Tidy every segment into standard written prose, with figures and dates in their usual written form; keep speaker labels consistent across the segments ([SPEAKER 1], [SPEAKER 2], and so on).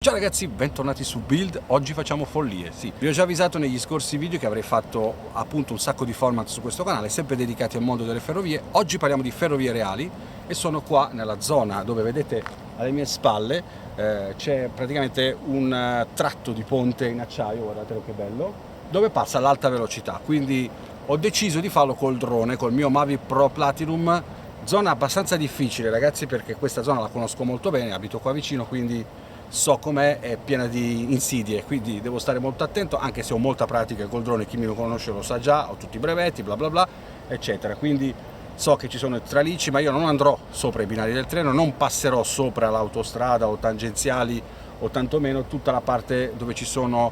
[SPEAKER 1] Ciao ragazzi, bentornati su Build. Oggi facciamo follie. Sì, vi ho già avvisato negli scorsi video che avrei fatto appunto un sacco di format su questo canale, sempre dedicati al mondo delle ferrovie. Oggi parliamo di ferrovie reali e sono qua nella zona dove vedete alle mie spalle c'è praticamente un tratto di ponte in acciaio, guardatelo che bello, dove passa l'alta velocità. Quindi ho deciso di farlo col drone, col mio Mavic Pro Platinum. Zona abbastanza difficile ragazzi, perché questa zona la conosco molto bene, abito qua vicino, quindi so com'è, è piena di insidie, quindi devo stare molto attento, anche se ho molta pratica col drone. Chi mi conosce lo sa già, ho tutti i brevetti, bla bla bla, eccetera. Quindi so che ci sono i tralicci, ma io non andrò sopra i binari del treno, non passerò sopra l'autostrada o tangenziali, o tantomeno tutta la parte dove ci sono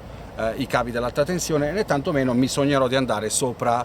[SPEAKER 1] i cavi dell'alta tensione, né tantomeno mi sognerò di andare sopra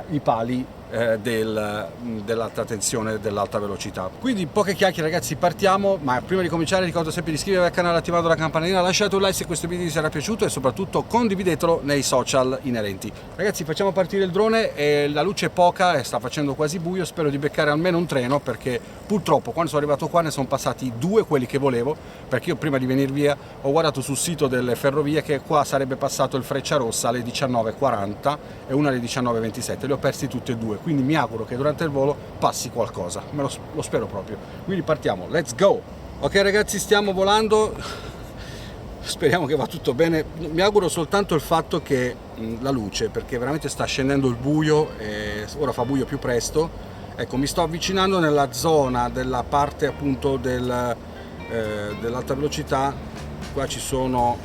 [SPEAKER 1] i pali dell'alta tensione, dell'alta velocità. Quindi poche chiacchiere ragazzi, partiamo. Ma prima di cominciare ricordo sempre di iscrivervi al canale attivando la campanellina, lasciate un like se questo video vi sarà piaciuto e soprattutto condividetelo nei social inerenti. Ragazzi, facciamo partire il drone e la luce è poca e sta facendo quasi buio. Spero di beccare almeno un treno, perché purtroppo quando sono arrivato qua ne sono passati due quelli che volevo, perché io prima di venire via ho guardato sul sito delle ferrovie che qua sarebbe passato il Frecciarossa alle 19:40 e una alle 19:27, li ho persi tutti e due, quindi mi auguro che durante il volo passi qualcosa, lo spero proprio. Quindi partiamo, let's go! Ok ragazzi, stiamo volando, speriamo che va tutto bene. Mi auguro soltanto il fatto che la luce, perché veramente sta scendendo il buio e ora fa buio più presto. Ecco, mi sto avvicinando nella zona della parte appunto dell'alta velocità. Qua ci sono,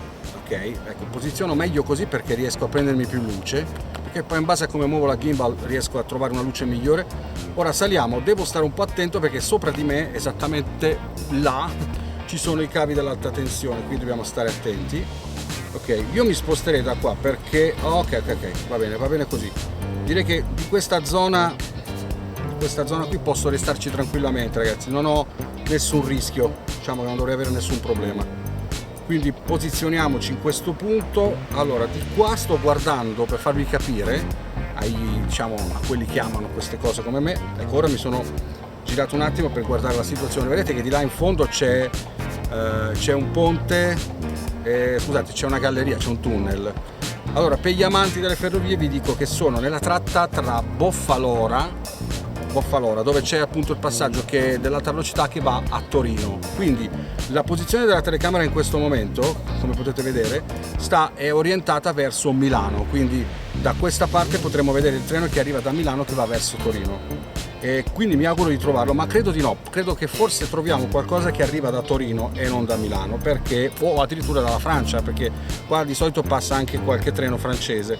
[SPEAKER 1] ok, ecco, posiziono meglio così perché riesco a prendermi più luce, perché poi in base a come muovo la gimbal riesco a trovare una luce migliore. Ora saliamo, devo stare un po' attento perché sopra di me, esattamente là, ci sono i cavi dell'alta tensione, quindi dobbiamo stare attenti. Ok, io mi sposterei da qua perché ok, va bene così. Direi che di questa zona qui posso restarci tranquillamente ragazzi, non ho nessun rischio, diciamo che non dovrei avere nessun problema. Quindi posizioniamoci in questo punto. Allora, di qua sto guardando per farvi capire diciamo, a quelli che amano queste cose come me. Ecco, ora mi sono girato un attimo per guardare la situazione. Vedete che di là in fondo c'è un ponte, scusate, c'è una galleria, c'è un tunnel. Allora, per gli amanti delle ferrovie vi dico che sono nella tratta tra Boffalora, dove c'è appunto il passaggio dell'alta velocità che va a Torino. Quindi la posizione della telecamera in questo momento, come potete vedere, è orientata verso Milano, quindi da questa parte potremo vedere il treno che arriva da Milano che va verso Torino, e quindi mi auguro di trovarlo, ma credo di no, credo che forse troviamo qualcosa che arriva da Torino e non da Milano, perché o addirittura dalla Francia, perché qua di solito passa anche qualche treno francese.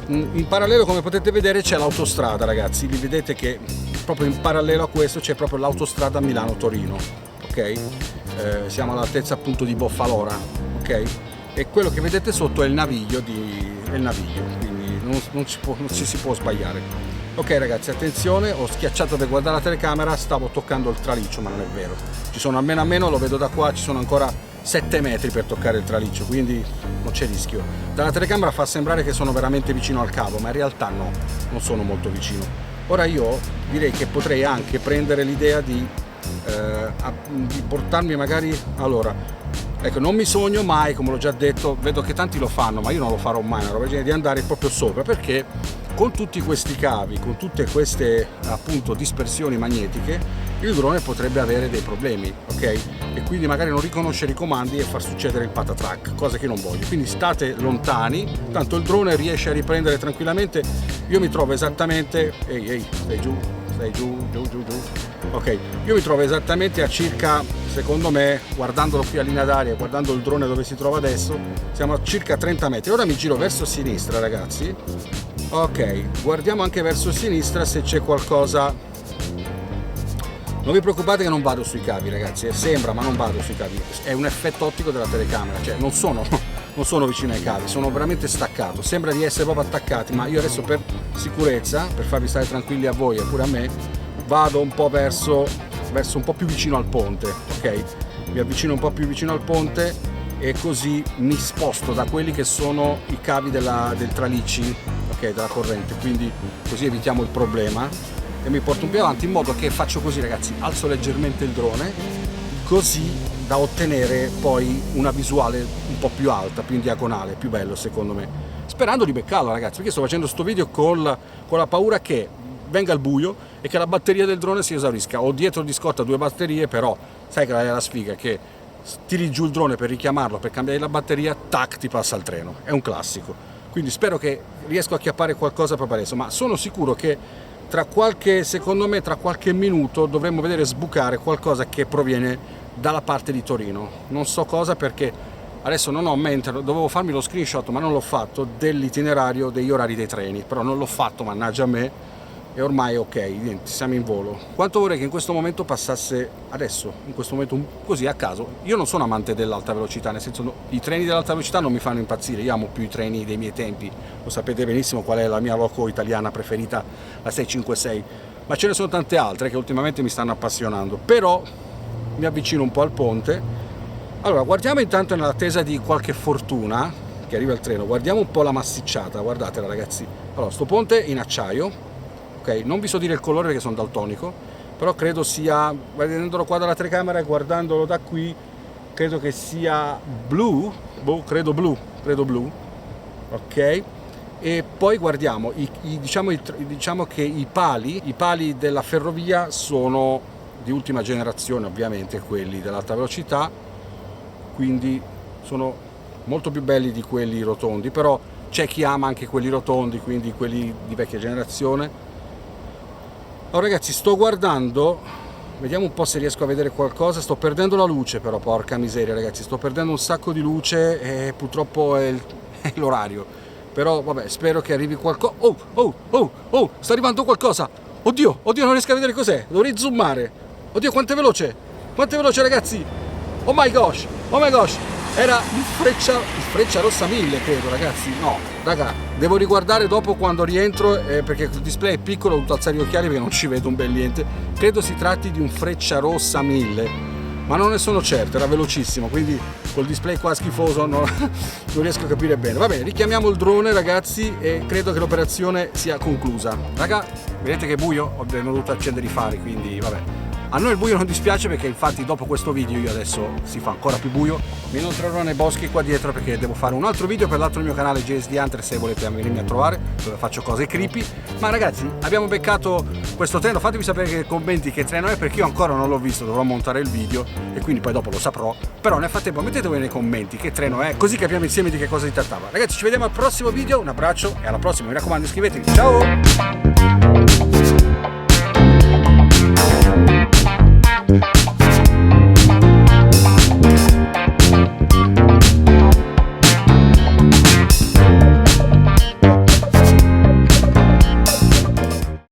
[SPEAKER 1] In parallelo, come potete vedere, c'è l'autostrada ragazzi, vi vedete che proprio in parallelo a questo c'è proprio l'autostrada Milano-Torino, ok? Siamo all'altezza appunto di Boffalora, ok? E quello che vedete sotto è il naviglio, quindi non ci si può sbagliare. Ok ragazzi, attenzione, ho schiacciato per guardare la telecamera, stavo toccando il traliccio, ma non è vero. Ci sono almeno, lo vedo da qua, ci sono ancora 7 metri per toccare il traliccio, quindi non c'è rischio. Dalla telecamera fa sembrare che sono veramente vicino al cavo, ma in realtà no, non sono molto vicino. Ora io direi che potrei anche prendere l'idea di portarmi magari, allora, ecco, non mi sogno mai, come l'ho già detto, vedo che tanti lo fanno, ma io non lo farò mai, una roba di andare proprio sopra, perché con tutti questi cavi, con tutte queste appunto dispersioni magnetiche, il drone potrebbe avere dei problemi, ok? E quindi magari non riconoscere i comandi e far succedere il patatrack, cosa che non voglio. Quindi state lontani, tanto il drone riesce a riprendere tranquillamente. Io mi trovo esattamente, ehi, stai giù, ok, io mi trovo esattamente a circa, secondo me, guardandolo qui a linea d'aria, guardando il drone dove si trova adesso, siamo a circa 30 metri. Ora mi giro verso sinistra ragazzi. Ok, guardiamo anche verso sinistra se c'è qualcosa. Non vi preoccupate che non vado sui cavi ragazzi, sembra, ma non vado sui cavi, è un effetto ottico della telecamera, cioè non sono vicino ai cavi, sono veramente staccato, sembra di essere proprio attaccati, ma io adesso per sicurezza, per farvi stare tranquilli a voi e pure a me, vado un po' verso un po' più vicino al ponte, ok? Mi avvicino un po' più vicino al ponte e così mi sposto da quelli che sono i cavi del tralicci, ok, della corrente, quindi così evitiamo il problema. E mi porto un più avanti, in modo che faccio così ragazzi, alzo leggermente il drone, così da ottenere poi una visuale un po' più alta, più in diagonale, più bello secondo me, sperando di beccarlo ragazzi, perché sto facendo sto video con la paura che venga il buio e che la batteria del drone si esaurisca. Ho dietro di scorta 2 batterie, però sai che è la sfiga che tiri giù il drone per richiamarlo, per cambiare la batteria, tac, ti passa il treno, è un classico. Quindi spero che riesco a acchiappare qualcosa proprio adesso, ma sono sicuro che secondo me tra qualche minuto dovremmo vedere sbucare qualcosa che proviene dalla parte di Torino. Non so cosa, perché adesso non ho in mente, dovevo farmi lo screenshot ma non l'ho fatto, dell'itinerario degli orari dei treni, però non l'ho fatto, mannaggia a me, e ormai ok, niente, siamo in volo. Quanto vorrei che in questo momento passasse adesso, in questo momento così a caso. Io non sono amante dell'alta velocità, nel senso i treni dell'alta velocità non mi fanno impazzire, io amo più i treni dei miei tempi, lo sapete benissimo qual è la mia loco italiana preferita, la 656, ma ce ne sono tante altre che ultimamente mi stanno appassionando, però mi avvicino un po' al ponte. Allora guardiamo intanto, nell'attesa di qualche fortuna che arriva il treno, guardiamo un po' la massicciata, guardatela ragazzi. Allora, sto ponte in acciaio, ok, non vi so dire il colore perché sono daltonico, però credo sia, vedendolo qua dalla telecamera e guardandolo da qui, credo che sia blu, credo blu, ok. E poi guardiamo, diciamo che i pali della ferrovia sono di ultima generazione, ovviamente quelli dell'alta velocità, quindi sono molto più belli di quelli rotondi, però c'è chi ama anche quelli rotondi, quindi quelli di vecchia generazione. Allora ragazzi, sto guardando, vediamo un po' se riesco a vedere qualcosa. Sto perdendo la luce, però porca miseria ragazzi, sto perdendo un sacco di luce e purtroppo è l'orario, però vabbè, spero che arrivi qualcosa. Oh, sta arrivando qualcosa. Oddio, non riesco a vedere cos'è, dovrei zoomare. Oddio, quanto è veloce ragazzi. Oh my gosh, era il Frecciarossa 1000 credo ragazzi. No raga, devo riguardare dopo quando rientro, perché il display è piccolo, ho dovuto alzare gli occhiali perché non ci vedo un bel niente. Credo si tratti di un Frecciarossa 1000, ma non ne sono certo, era velocissimo, quindi col display qua schifoso non riesco a capire bene. Va bene, richiamiamo il drone ragazzi e credo che l'operazione sia conclusa. Raga, vedete che è buio? Ho dovuto accendere i fari, quindi vabbè. A noi il buio non dispiace, perché infatti dopo questo video io adesso si fa ancora più buio, mi inoltrerò nei boschi qua dietro perché devo fare un altro video per l'altro mio canale JSD Hunter, se volete venirmi a trovare, dove faccio cose creepy. Ma ragazzi, abbiamo beccato questo treno, fatemi sapere nei commenti che treno è, perché io ancora non l'ho visto, dovrò montare il video e quindi poi dopo lo saprò, però nel frattempo mettetemi nei commenti che treno è, così capiamo insieme di che cosa si trattava. Ragazzi, ci vediamo al prossimo video, un abbraccio e alla prossima, mi raccomando iscrivetevi, ciao!